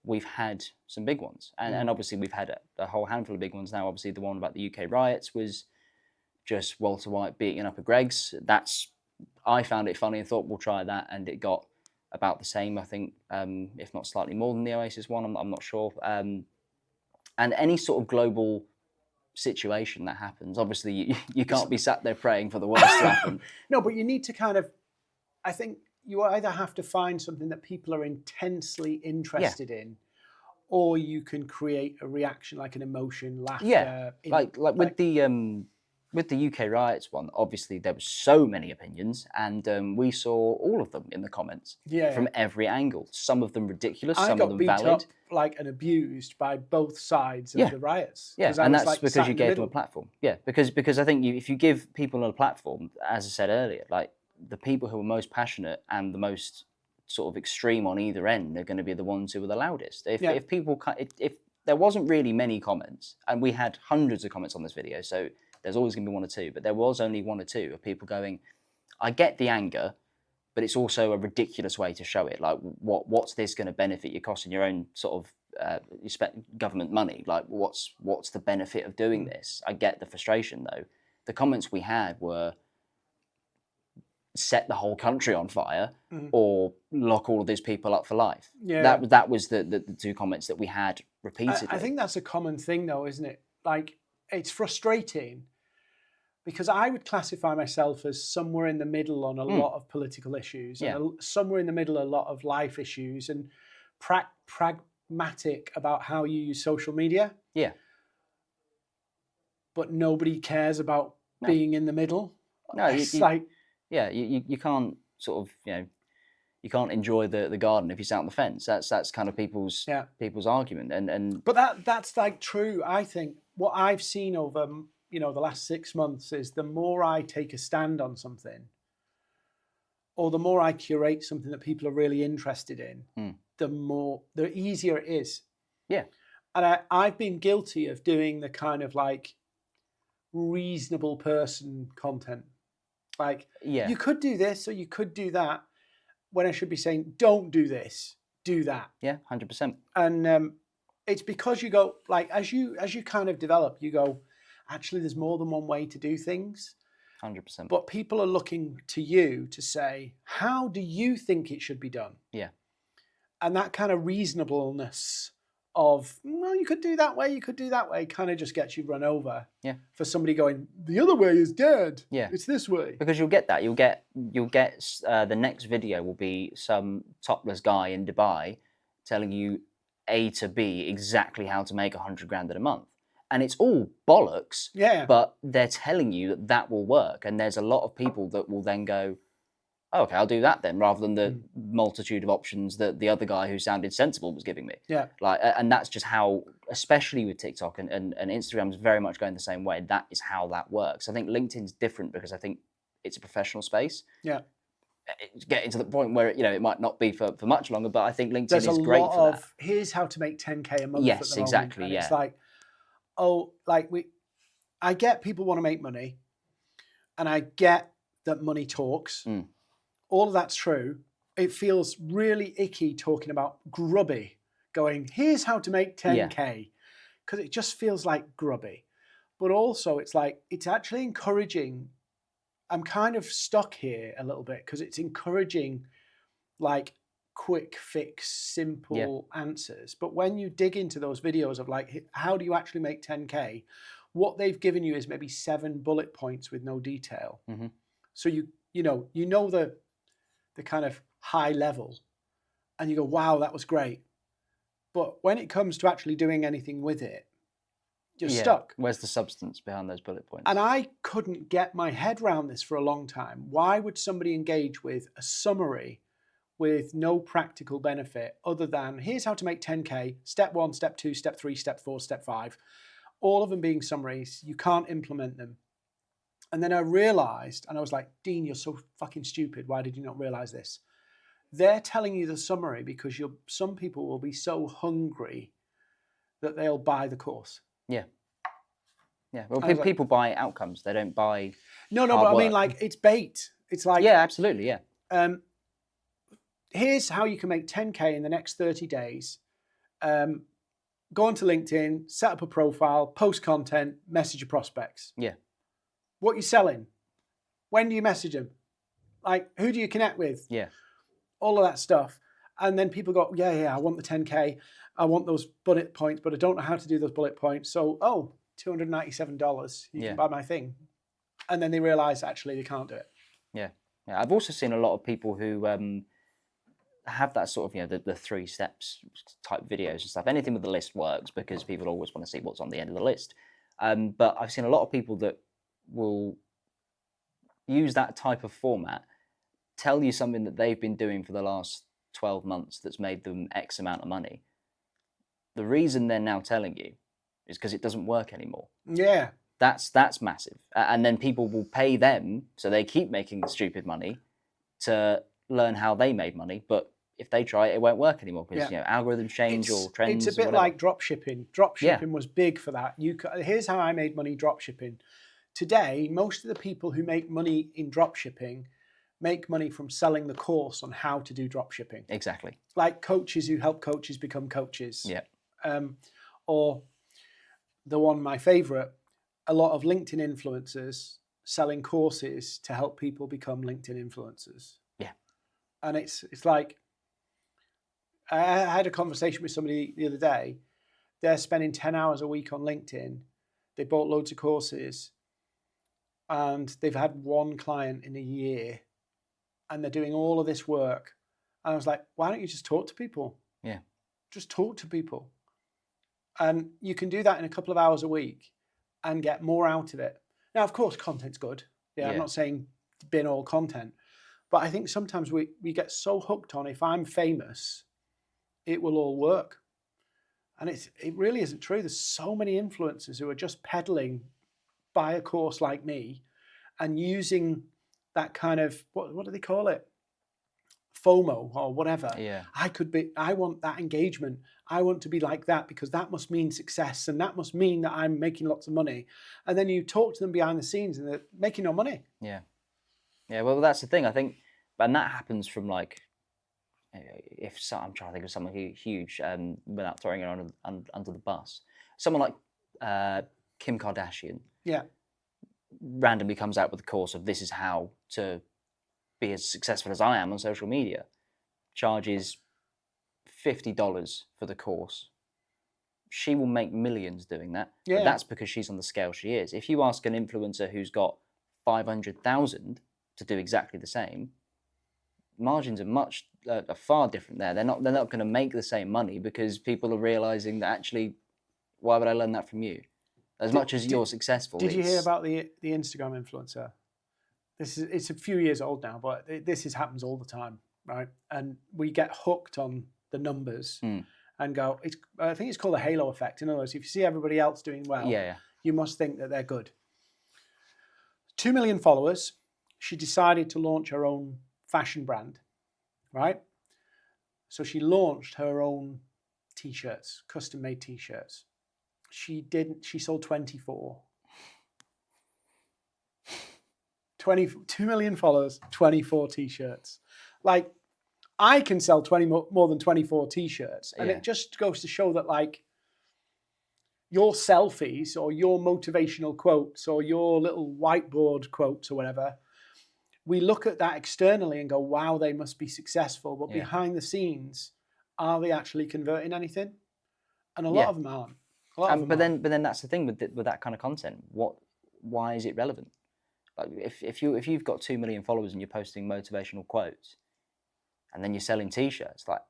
we've had some big ones, and obviously we've had a whole handful of big ones now. Obviously, the one about the UK riots was just Walter White beating up a Greggs. I found it funny and thought we'll try that, and it got about the same, I think, if not slightly more than the Oasis one. I'm not sure. And any sort of global situation that happens, obviously you can't be sat there praying for the worst to happen. No, but you need to kind of, I think you either have to find something that people are intensely interested in, or you can create a reaction, like an emotion, laughter. Yeah, with the UK riots one, obviously there were so many opinions, and we saw all of them in the comments from every angle. Some of them ridiculous, some of them valid. I got beat up and abused by both sides of the riots. Yeah, and that's because you gave them a platform. Yeah, because I think if you give people a platform, as I said earlier, like the people who are most passionate and the most sort of extreme on either end are going to be the ones who are the loudest. If there wasn't really many comments, and we had hundreds of comments on this video, so there's always going to be one or two, but there was only one or two of people going, I get the anger, but it's also a ridiculous way to show it. Like, what's this going to benefit? You're costing your own sort of you spend government money. Like, what's the benefit of doing this? I get the frustration, though. The comments we had were set the whole country on fire or lock all of these people up for life. Yeah. That was the two comments that we had repeatedly. I think that's a common thing, though, isn't it? Like, it's frustrating because I would classify myself as somewhere in the middle on a lot of political issues, and somewhere in the middle a lot of life issues, and pragmatic about how you use social media. Yeah. But nobody cares about being in the middle. No, you can't sort of, you can't enjoy the garden if you sat on the fence. That's kind of people's argument. And but that's like true. I think what I've seen over the last 6 months is the more I take a stand on something, or the more I curate something that people are really interested in, the easier it is. Yeah. And I've been guilty of doing the kind of like reasonable person content. Like, you could do this or you could do that, when I should be saying, don't do this, do that. Yeah, 100%. And it's because you go, like, as you kind of develop, you go, actually, there's more than one way to do things. 100%. But people are looking to you to say, how do you think it should be done? Yeah. And that kind of reasonableness of, well, you could do that way, you could do that way, kind of just gets you run over. Yeah. For somebody going, the other way is dead. Yeah. It's this way. Because you'll get that. You'll get the next video will be some topless guy in Dubai telling you A to B exactly how to make 100 grand in a month. And it's all bollocks, Yeah. but they're telling you that that will work. And there's a lot of people that will then go, oh, okay, I'll do that then, rather than the multitude of options that the other guy who sounded sensible was giving me. Yeah. Like, and that's just how, especially with TikTok and Instagram is very much going the same way. That is how that works. I think LinkedIn's different because I think it's a professional space. Yeah. It's getting to the point where, you know, it might not be for much longer, but I think LinkedIn There's is a great lot for of, that. here's how to make 10K a month Yes, at the moment. exactly, And yeah. it's like, oh, like I get people want to make money, and I get that money talks. All of that's true. It feels really icky talking about grubby, going, here's how to make 10K, because it just feels like grubby. But also it's like, it's actually encouraging. I'm kind of stuck here a little bit because it's encouraging like quick fix, simple answers. But when you dig into those videos of like, how do you actually make 10K? What they've given you is maybe 7 bullet points with no detail. So you know the kind of high level, and you go, wow, that was great. But when it comes to actually doing anything with it, you're stuck. Where's the substance behind those bullet points? And I couldn't get my head around this for a long time. Why would somebody engage with a summary with no practical benefit other than, here's how to make 10K, step 1, step 2, step 3, step 4, step 5, all of them being summaries, you can't implement them. And then I realized, and I was like, Dean, you're so fucking stupid. Why did you not realize this? They're telling you the summary because some people will be so hungry that they'll buy the course. Yeah. Well, people buy outcomes. They don't buy. No, but I mean, like, it's bait. It's like, yeah, absolutely, yeah. Here's how you can make 10K in the next 30 days. Go onto LinkedIn, set up a profile, post content, message your prospects. Yeah. What you're selling? When do you message them? Like, who do you connect with? Yeah. All of that stuff. And then people go, yeah, I want the 10K. I want those bullet points, but I don't know how to do those bullet points. So, $297, you can buy my thing. And then they realize actually they can't do it. Yeah. I've also seen a lot of people who have that sort of, you know, the 3 steps type videos and stuff. Anything with the list works because people always want to see what's on the end of the list. But I've seen a lot of people that will use that type of format, tell you something that they've been doing for the last 12 months that's made them X amount of money. The reason they're now telling you is because it doesn't work anymore. Yeah. That's massive. And then people will pay them, so they keep making the stupid money to learn how they made money. But if they try it, it won't work anymore because you know, algorithms change or trends. It's a bit like drop shipping. Drop shipping was big for that. Here's how I made money drop shipping. Today, most of the people who make money in drop shipping make money from selling the course on how to do drop shipping. Exactly. Like coaches who help coaches become coaches. Yeah. Or the one, my favorite, a lot of LinkedIn influencers selling courses to help people become LinkedIn influencers. Yeah. And it's like, I had a conversation with somebody the other day. They're spending 10 hours a week on LinkedIn. They bought loads of courses and they've had 1 client in a year and they're doing all of this work. And I was like, why don't you just talk to people? Yeah. Just talk to people. And you can do that in a couple of hours a week and get more out of it. Now, of course, content's good. Yeah. I'm not saying bin all content. But I think sometimes we get so hooked on, if I'm famous, it will all work. And it really isn't true. There's so many influencers who are just peddling, buy a course like me, and using that kind of, what do they call it? FOMO or whatever. Yeah. I want that engagement. I want to be like that because that must mean success and that must mean that I'm making lots of money. And then you talk to them behind the scenes and they're making no money. Yeah. Yeah, well, that's the thing. I think, and that happens from like if so, I'm trying to think of someone huge without throwing her under the bus. Someone like Kim Kardashian Yeah. randomly comes out with a course of this is how to be as successful as I am on social media, charges $50 for the course. She will make millions doing that, Yeah. but that's because she's on the scale she is. If you ask an influencer who's got 500,000 to do exactly the same, margins are far different there. They're not going to make the same money because people are realizing that actually, why would I learn that from you? As much as you're successful. Did you hear about the Instagram influencer? It's a few years old now, but this happens all the time, right? And we get hooked on the numbers and go. I think it's called the halo effect. In other words, if you see everybody else doing well, you must think that they're good. 2 million followers. She decided to launch her own fashion brand, right? So she launched her own t-shirts, custom-made t-shirts. She sold 24. 2 million followers, 24 t-shirts. Like, I can sell more than 24 t-shirts. And it just goes to show that, like, your selfies or your motivational quotes or your little whiteboard quotes or whatever, we look at that externally and go, wow, they must be successful. But behind the scenes, are they actually converting anything? And a lot of them aren't. But then that's the thing with that kind of content. Why is it relevant? Like if you've got 2 million followers and you're posting motivational quotes, and then you're selling T-shirts, like,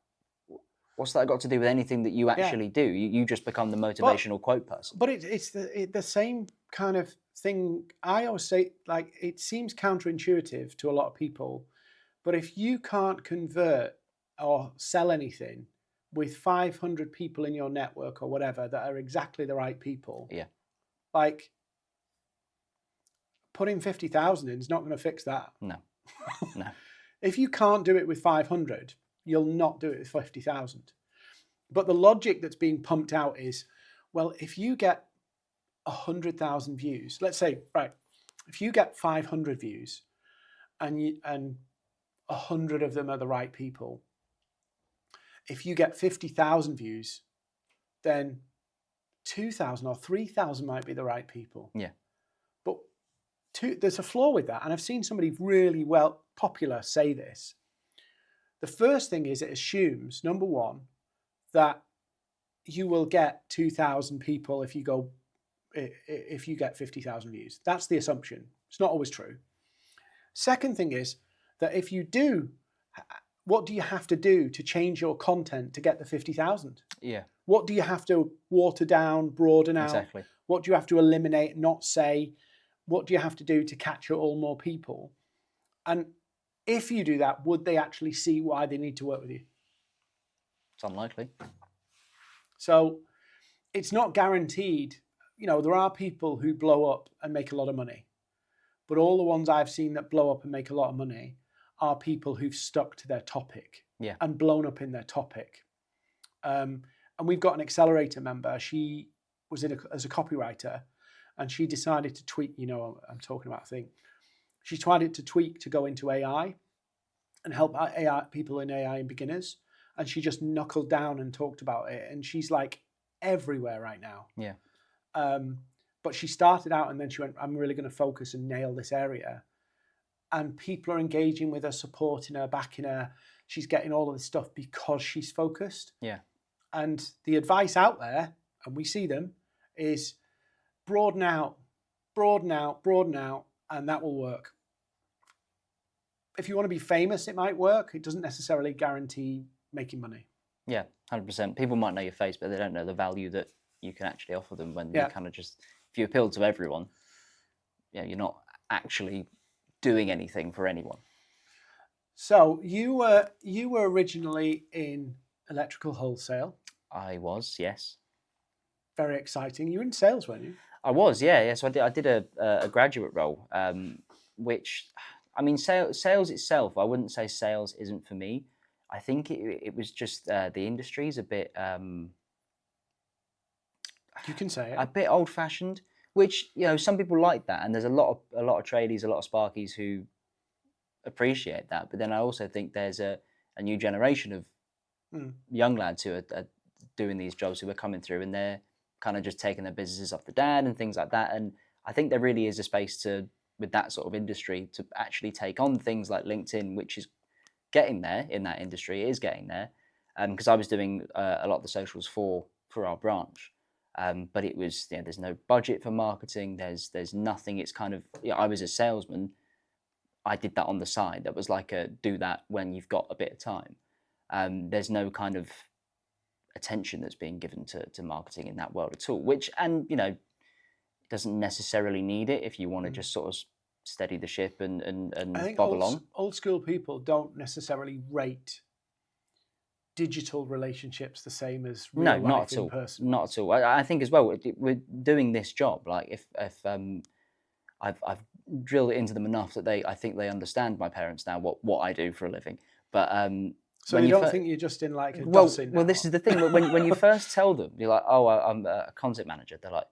what's that got to do with anything that you actually do? You just become the motivational quote person. But it's the same kind of thing. I always say, like, it seems counterintuitive to a lot of people, but if you can't convert or sell anything with 500 people in your network or whatever that are exactly the right people, like, putting 50,000 in is not going to fix that. No. If you can't do it with 500, you'll not do it with 50,000. But the logic that's being pumped out is, well, if you get 100,000 views, let's say, right, if you get 500 views and 100 of them are the right people, if you get 50,000 views, then 2,000 or 3,000 might be the right people. Yeah. But there's a flaw with that. And I've seen somebody really popular say this. The first thing is it assumes, number one, that you will get 2,000 people if you get 50,000 views. That's the assumption. It's not always true. Second thing is that if you do, what do you have to do to change your content to get the 50,000? Yeah. What do you have to water down, broaden out? Exactly. What do you have to eliminate, not say? What do you have to do to capture all more people? And if you do that, would they actually see why they need to work with you? It's unlikely. So it's not guaranteed. You know, there are people who blow up and make a lot of money. But all the ones I've seen that blow up and make a lot of money are people who've stuck to their topic and blown up in their topic. And we've got an accelerator member. She was as a copywriter, and she decided to tweak, I'm talking about a thing. She tried to tweak to go into AI and help AI people in AI and beginners. And she just knuckled down and talked about it. And she's like everywhere right now. Yeah. But she started out and then she went, I'm really going to focus and nail this area. And people are engaging with her, supporting her, backing her. She's getting all of this stuff because she's focused. Yeah. And the advice out there, and we see them, is broaden out, and that will work. If you want to be famous, it might work. It doesn't necessarily guarantee making money. Yeah, 100%. People might know your face, but they don't know the value that you can actually offer them when you kind of just, if you appeal to everyone, you're not actually doing anything for anyone. So you were originally in electrical wholesale. I was, yes. Very exciting. You were in sales, weren't you? I was, yeah. So I did a graduate role, which, I mean, sales itself, I wouldn't say sales isn't for me. I think it was just the industry's a bit. You can say it. A bit old-fashioned, which some people like that, and there's a lot of tradies, a lot of sparkies who appreciate that. But then I also think there's a a new generation of Mm. young lads who are doing these jobs, who are coming through, and they're kind of just taking their businesses off the dad and things like that. And I think there really is a space with that sort of industry to actually take on things like LinkedIn, which is getting there in that industry. It is getting there, because I was doing a lot of the socials for our branch, but it was, there's no budget for marketing. There's nothing. It's kind of, I was a salesman. I did that on the side. That was like a do that when you've got a bit of time. There's no kind of attention that's being given to marketing in that world at all, which, and doesn't necessarily need it if you want to just sort of steady the ship and I think bob along. old school people don't necessarily rate digital relationships the same as real No, not life at in all. person. Not at all. I think as well, we're doing this job. Like if I've drilled it into them enough that I think they understand, my parents now, what I do for a living. But So when you you don't fir- think you're just in like a well, dossing well, now? this is the thing. When you first tell them, you're like, oh, I'm a content manager. They're like,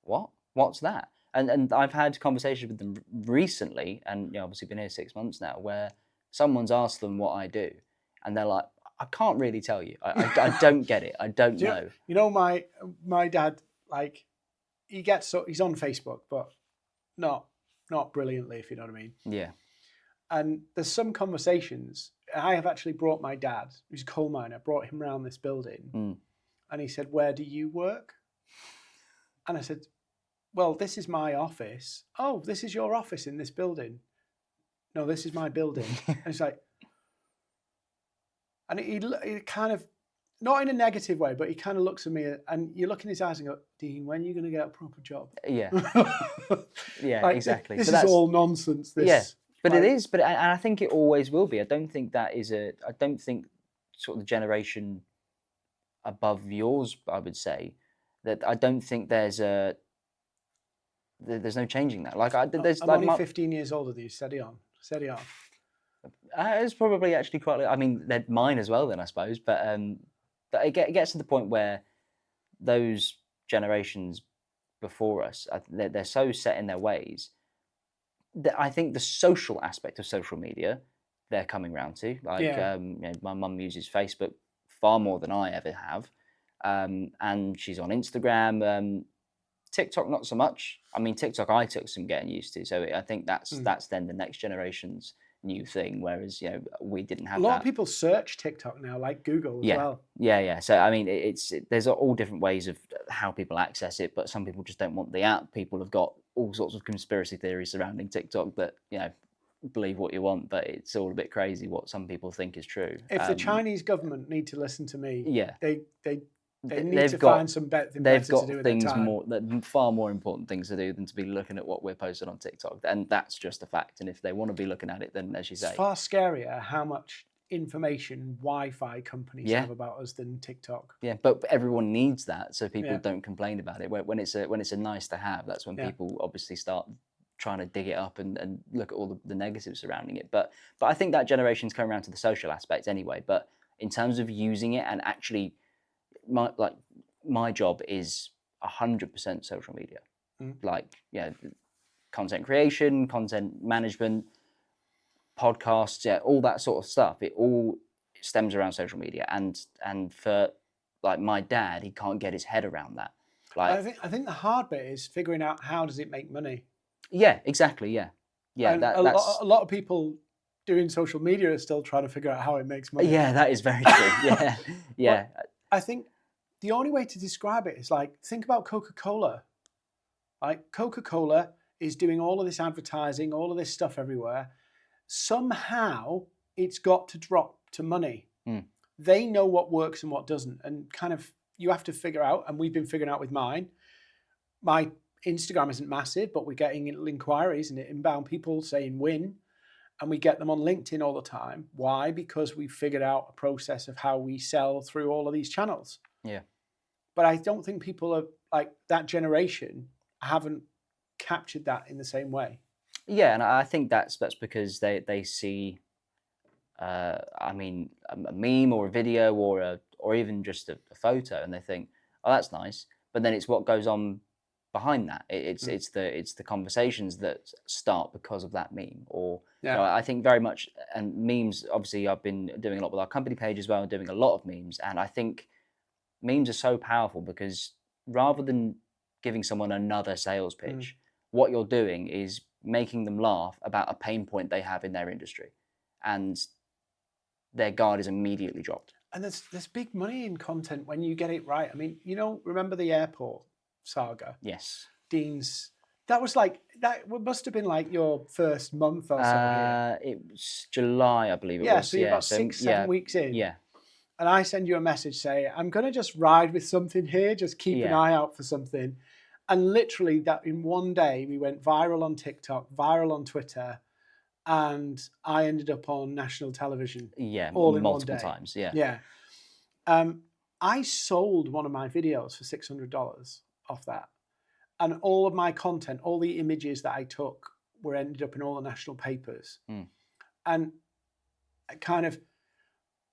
what? What's that? And I've had conversations with them recently, and obviously been here 6 months now, where someone's asked them what I do, and they're like, I can't really tell you. I don't get it. I don't know. You know, my dad, like, he's on Facebook, but not brilliantly, if you know what I mean. Yeah. And there's some conversations. I have actually brought my dad, who's a coal miner, brought him around this building, and he said, "Where do you work?" And I said, "Well, this is my office." "Oh, this is your office in this building?" "No, this is my building." And it's like, and he kind of, not in a negative way, but he kind of looks at me, and you look in his eyes and go, "Dean, when are you going to get a proper job?" Yeah. Yeah, like, exactly. This But is all nonsense. yeah, but like, it is. But and I think it always will be. I don't think sort of the generation above yours, I would say, that I don't think there's no changing that. Like there's I'm like only 15 years older than you. Steady on. Steady on. it's probably actually quite. I mean, they're mine as well, then I suppose. But it gets to the point where those generations before us, they're so set in their ways that I think the social aspect of social media they're coming round to. Like, Yeah. my mum uses Facebook far more than I ever have, and she's on Instagram. TikTok not so much. I mean, TikTok I took some getting used to, so I think that's then the next generation's new thing. Whereas we didn't have A lot that. of people search TikTok now, like Google as well. Yeah. So I mean, there's all different ways of how people access it, but some people just don't want the app. People have got all sorts of conspiracy theories surrounding TikTok that believe what you want, but it's all a bit crazy what some people think is true. If the Chinese government need to listen to me, Yeah. they need they've to got find some better to they've do got with their things time. far more important things to do than to be looking at what we're posting on TikTok, and that's just a fact. And if they want to be looking at it, then as you say, It's far scarier how much information Wi-Fi companies Yeah. have about us than TikTok. yeah, but everyone needs that, so people Yeah. don't complain about it. When it's a nice to have, that's when Yeah. people obviously start trying to dig it up and look at all the negatives surrounding it. But I think that generation's come around to the social aspect anyway. But in terms of using it and actually, my job is 100% social media. Like, content creation, content management, podcasts, all that sort of stuff. It all stems around social media, and for like my dad, he can't get his head around that. Like, I think the hard bit is figuring out how does it make money. yeah, exactly, yeah. And That's a lot of people doing social media are still trying to figure out how it makes money. yeah, that is very true. Yeah. But I think the only way to describe it is like, think about Coca-Cola. Like, Coca-Cola is doing all of this advertising, all of this stuff everywhere. Somehow it's got to drop to money. They know what works and what doesn't, and kind of you have to figure out, and we've been figuring out with mine. My Instagram isn't massive, but we're getting inquiries and inbound people saying win, and we get them on LinkedIn all the time. Why? Because we figured out a process of how we sell through all of these channels. Yeah. But I don't think people are like that generation haven't captured that in the same way. Yeah, and I think that's because they see, I mean, a meme or a video or even just a photo, and they think, oh, that's nice. But then it's what goes on behind that. It's the conversations that start because of that meme. Or I think very much, and memes. Obviously, I've been doing a lot with our company page as well, doing a lot of memes, and I think memes are so powerful because rather than giving someone another sales pitch, what you're doing is making them laugh about a pain point they have in their industry, and their guard is immediately dropped. And there's big money in content when you get it right. I mean, remember the airport saga? Yes. Dean's. That must have been like your first month or so here. It was July, I believe it was. Yeah, so you're about 6-7 weeks in. Yeah. And I send you a message saying, I'm going to just ride with something here, just keep an eye out for something. And literally that in one day, we went viral on TikTok, viral on Twitter, and I ended up on national television. Yeah, all in multiple one day. times, yeah. Yeah. I sold one of my videos for $600 off that. And all of my content, all the images that I took were ended up in all the national papers. And kind of,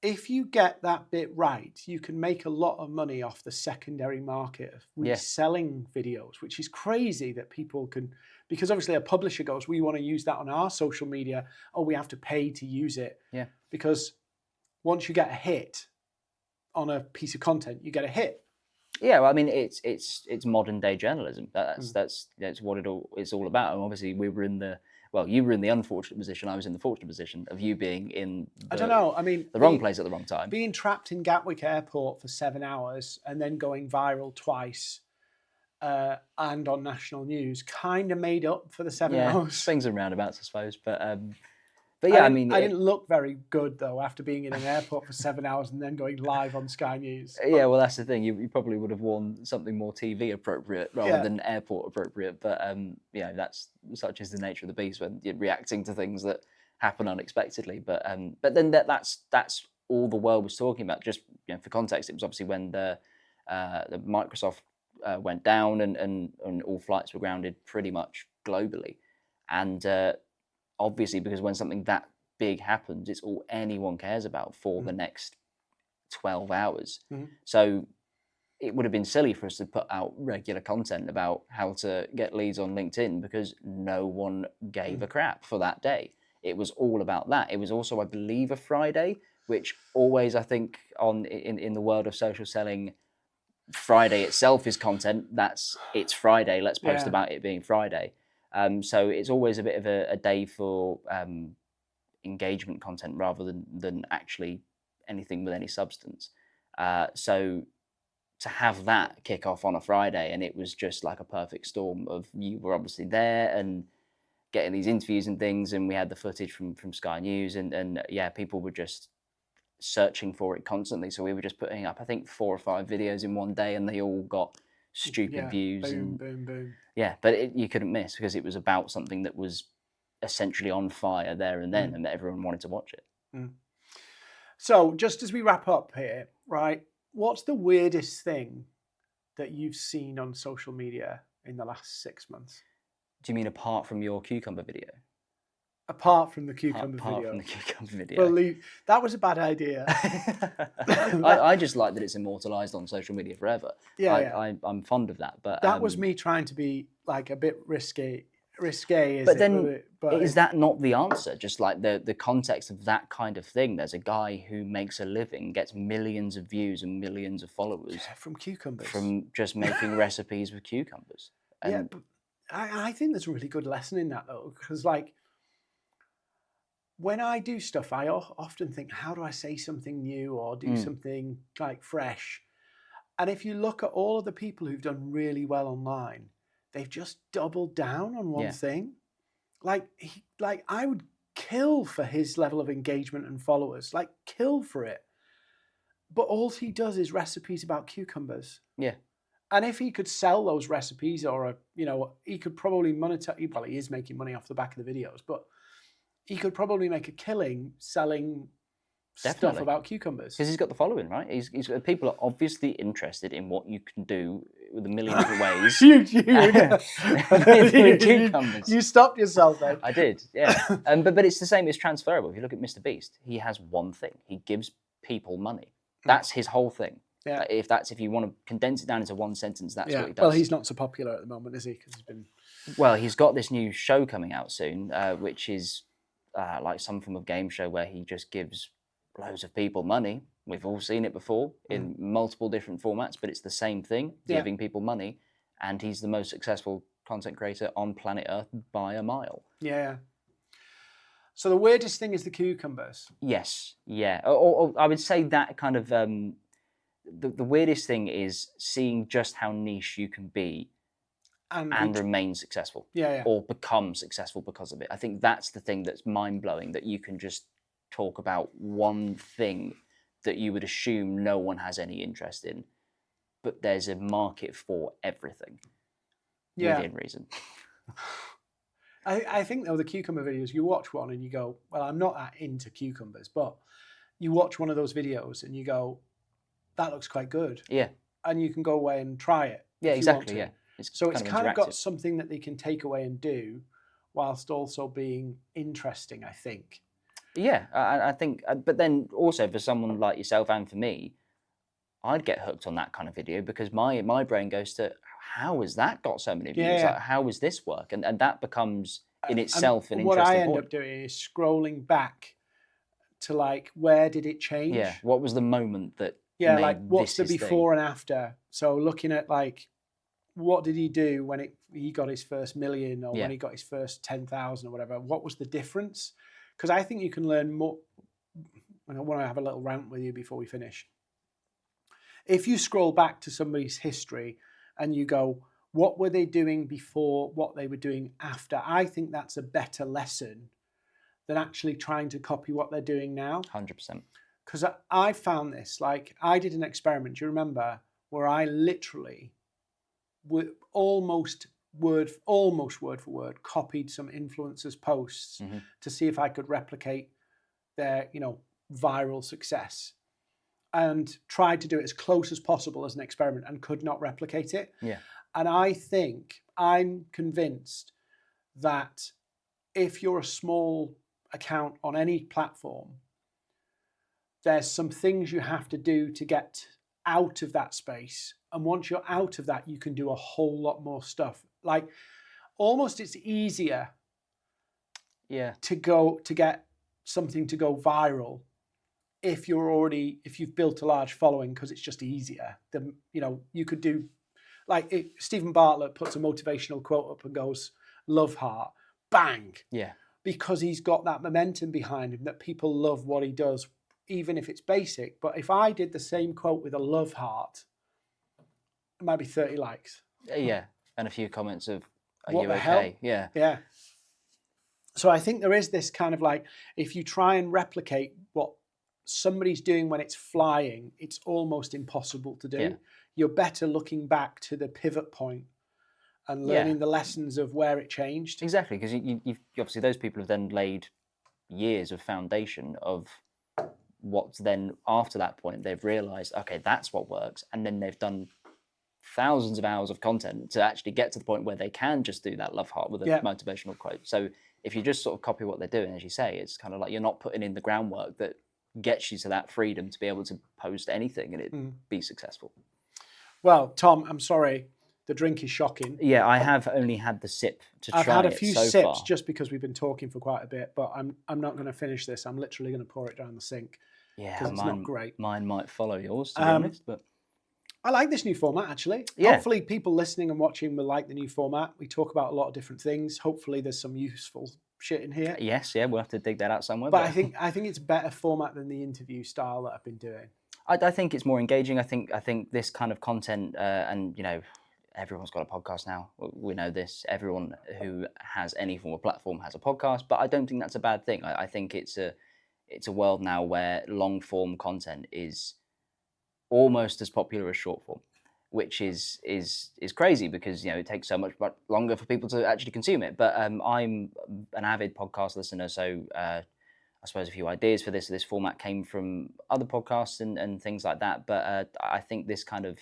if you get that bit right, you can make a lot of money off the secondary market of reselling videos, which is crazy that people can, because obviously a publisher goes, we want to use that on our social media. Oh, we have to pay to use it. Yeah. Because once you get a hit on a piece of content, you get a hit. Yeah, well, I mean, it's modern day journalism. That's what it's all about. And obviously, you were in the unfortunate position. I was in the fortunate position of you being in the wrong place at the wrong time. Being trapped in Gatwick Airport for 7 hours and then going viral twice and on national news kind of made up for the 7 hours. Swings and roundabouts, I suppose. But yeah, I didn't look very good though after being in an airport for 7 hours and then going live on Sky News. Yeah, well, that's the thing. You probably would have worn something more TV appropriate rather than airport appropriate. But that's such is the nature of the beast when you're reacting to things that happen unexpectedly. But then that's all the world was talking about. Just for context, it was obviously when the Microsoft went down and all flights were grounded pretty much globally, and obviously, because when something that big happens, it's all anyone cares about for the next 12 hours. So it would have been silly for us to put out regular content about how to get leads on LinkedIn because no one gave a crap for that day. It was all about that. It was also, I believe, a Friday, which always, I think, in the world of social selling, Friday itself is content. It's Friday. Let's post about it being Friday. So it's always a bit of a day for engagement content rather than actually anything with any substance. So to have that kick off on a Friday, and it was just like a perfect storm of you were obviously there and getting these interviews and things, and we had the footage from Sky News, and people were just searching for it constantly. So we were just putting up, I think, 4 or 5 videos in one day, and they all got stupid views. Boom. Yeah, but you couldn't miss because it was about something that was essentially on fire there and then, and that everyone wanted to watch it. So just as we wrap up here, right, what's the weirdest thing that you've seen on social media in the last 6 months? Do you mean apart from your cucumber video? Apart from the cucumber video. Apart from the cucumber video. Well, that was a bad idea. I just like that it's immortalised on social media forever. I'm fond of that. But that was me trying to be like a bit risque. Is that not the answer? Just like the context of that kind of thing. There's a guy who makes a living, gets millions of views and millions of followers from cucumbers, from just making recipes with cucumbers. And but I think there's a really good lesson in that though, because like, when I do stuff, I often think, how do I say something new or do something like fresh? And if you look at all of the people who've done really well online, they've just doubled down on one thing. Like I would kill for his level of engagement and followers, like kill for it. But all he does is recipes about cucumbers. Yeah. And if he could sell those recipes or, he could probably monetize, well, he is making money off the back of the videos, but he could probably make a killing selling stuff about cucumbers. Because he's got the following, right? People are obviously interested in what you can do with a million different ways. You stopped yourself then. I did, yeah. But it's the same, it's transferable. If you look at Mr. Beast, he has one thing. He gives people money. That's his whole thing. Yeah. Like, if you want to condense it down into one sentence, that's what he does. Well, he's not so popular at the moment, is he? Because he's been. Well, he's got this new show coming out soon, which is like some form of game show where he just gives loads of people money. We've all seen it before in multiple different formats, but it's the same thing, giving people money. And he's the most successful content creator on planet Earth by a mile. Yeah. So the weirdest thing is the cucumbers. Yes, yeah. Or I would say that kind of the weirdest thing is seeing just how niche you can be and remain successful. Or become successful because of it. I think that's the thing that's mind-blowing, that you can just talk about one thing that you would assume no one has any interest in, but there's a market for everything within reason. I think, though, the cucumber videos, you watch one and you go, well, I'm not that into cucumbers, but you watch one of those videos and you go, that looks quite good. Yeah. And you can go away and try it. Yeah, exactly, yeah. So it's kind of got something that they can take away and do whilst also being interesting, I think. Yeah, I think, but then also for someone like yourself and for me, I'd get hooked on that kind of video because my brain goes to, how has that got so many views? Like, how does this work? And that becomes in itself an interesting what I end point. up doing is scrolling back to like, where did it change? Yeah, what was the moment that made like what's the before thing? and after? So looking at like, what did he do when he got his first million or when he got his first 10,000 or whatever? What was the difference? Because I think you can learn more. I want to have a little rant with you before we finish. If you scroll back to somebody's history and you go, what were they doing before, what they were doing after? I think that's a better lesson than actually trying to copy what they're doing now. 100%. Because I found this, like I did an experiment, do you remember, where I literally almost word for word copied some influencers' posts to see if I could replicate their, viral success, and tried to do it as close as possible as an experiment and could not replicate it. Yeah. And I'm convinced that if you're a small account on any platform, there's some things you have to do to get out of that space. And once you're out of that, you can do a whole lot more stuff. Like almost it's easier to get something to go viral if you've built a large following, because it's just easier. You could do like Stephen Bartlett puts a motivational quote up and goes, "Love heart," bang. Yeah. Because he's got that momentum behind him that people love what he does, even if it's basic. But if I did the same quote with a love heart, it might be 30 likes. Yeah, and a few comments of, "Are What you the okay?" hell? Yeah. Yeah. So I think there is this kind of like, if you try and replicate what somebody's doing when it's flying, it's almost impossible to do. Yeah. You're better looking back to the pivot point and learning the lessons of where it changed. Exactly, because you've obviously those people have then laid years of foundation of what's then after that point they've realized, okay, that's what works, and then they've done thousands of hours of content to actually get to the point where they can just do that love heart with a motivational quote. So if you just sort of copy what they're doing, as you say, it's kind of like you're not putting in the groundwork that gets you to that freedom to be able to post anything and it be successful. Well, Tom, I'm sorry, the drink is shocking. Yeah, I have only had the sip to try it so far. I've had a few sips just because we've been talking for quite a bit, but I'm not going to finish this. I'm literally going to pour it down the sink. Yeah, because it's not great. Mine might follow yours, to be honest, but I like this new format, actually. Yeah. Hopefully people listening and watching will like the new format. We talk about a lot of different things. Hopefully there's some useful shit in here. Yes, yeah, we'll have to dig that out somewhere. But I think it's a better format than the interview style that I've been doing. I think it's more engaging. I think this kind of content, and everyone's got a podcast now. We know this. Everyone who has any form of platform has a podcast, but I don't think that's a bad thing. I think it's a world now where long form content is almost as popular as short form, which is crazy because it takes so much longer for people to actually consume it. But I'm an avid podcast listener, so I suppose a few ideas for this format came from other podcasts and things like that. But I think this kind of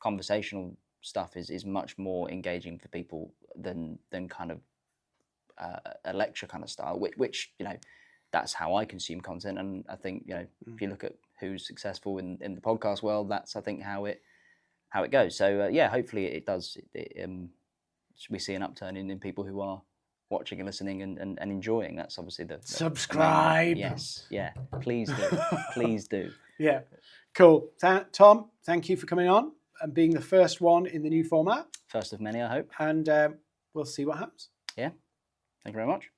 conversational stuff is much more engaging for people than kind of a lecture kind of style, which that's how I consume content. And I think if you look at who's successful in the podcast world, that's I think how it goes. So yeah, hopefully it does. We see an upturn in people who are watching and listening and enjoying. That's obviously the Subscribe. The main, yes, yeah. Please do, please do. Yeah, cool. Tom, thank you for coming on and being the first one in the new format. First of many, I hope. And we'll see what happens. Yeah. Thank you very much.